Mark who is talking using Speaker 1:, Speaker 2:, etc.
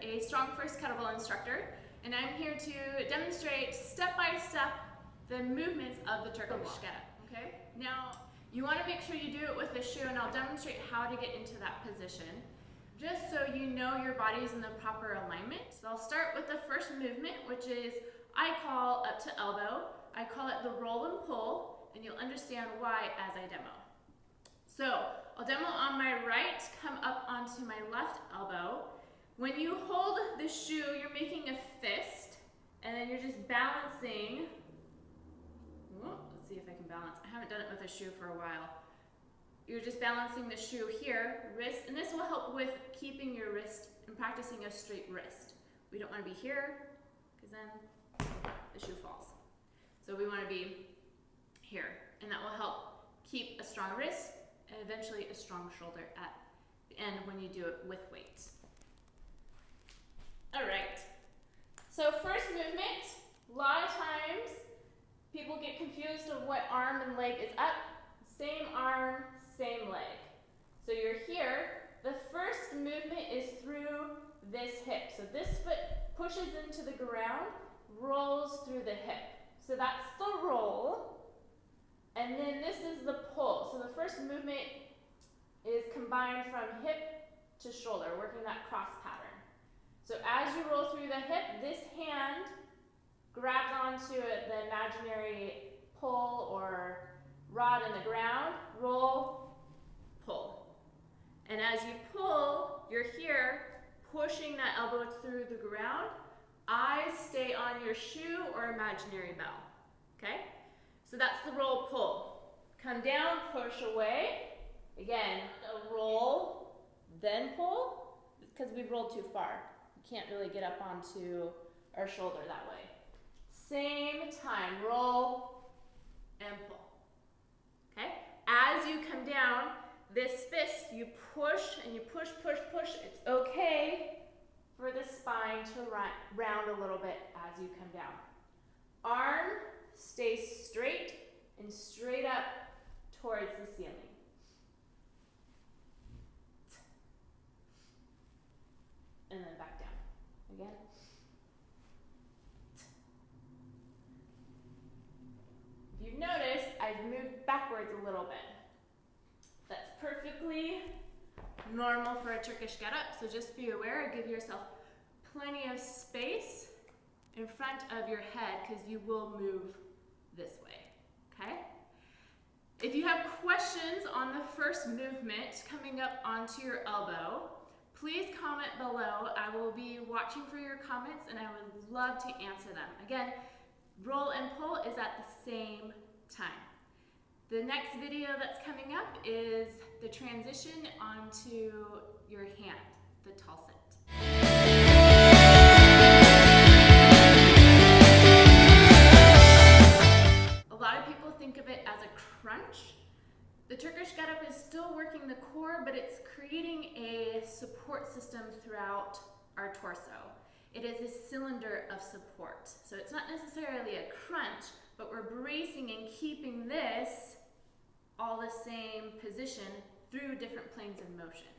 Speaker 1: a Strong First Kettlebell instructor, and I'm here to demonstrate step by step the movements of the Turkish get-up. Okay? Now, you want to make sure you do it with the shoe, and I'll demonstrate how to get into that position, just so you know your body's in the proper alignment. So I'll start with the first movement, which is I call up to elbow. I call it the roll and pull, and you'll understand why as I demo. So I'll demo on my right, come up onto my left elbow. When you hold the shoe, you're making a fist, and then you're just balancing. Let's see if I can balance. I haven't done it with a shoe for a while. You're just balancing the shoe here, wrist, and this will help with keeping your wrist and practicing a straight wrist. We don't want to be here, because then the shoe falls. So we want to be here, and that will help keep a strong wrist and eventually a strong shoulder at the end when you do it with weights. All right, so first movement, a lot of times people get confused of what arm and leg is up. Same arm, same leg. So you're here. The first movement is through this hip. So this foot pushes into the ground, rolls through the hip. So that's the roll. And then this is the pull. So the first movement is combined from hip to shoulder, working that cross pattern. So as you roll through the hip, this hand grabs onto the imaginary pole or rod in the ground, roll, pull. And as you pull, you're here, pushing that elbow through the ground. Eyes stay on your shoe or imaginary bell, okay? So that's the roll, pull. Come down, push away. Again, a roll, then pull, because we've rolled too far. We can't really get up onto our shoulder that way. Same time, roll and pull. Okay? As you come down, this fist, you push and you push, push, push. It's okay for the spine to round a little bit as you come down. Arm stays straight and straight up towards the ceiling. And then back down. Again. If you've noticed, I've moved backwards a little bit. That's perfectly normal for a Turkish get-up, so just be aware, give yourself plenty of space in front of your head because you will move this way, okay? If you have questions on the first movement coming up onto your elbow, please comment below. I will be watching for your comments and I would love to answer them. Again, roll and pull is at the same time. The next video that's coming up is the transition onto your hand, the tall sit. A lot of people think of it as a crunch. The Turkish get-up is still working the core, but it's creating a support system throughout our torso. It is a cylinder of support. So it's not necessarily a crunch, but we're bracing and keeping this all the same position through different planes of motion.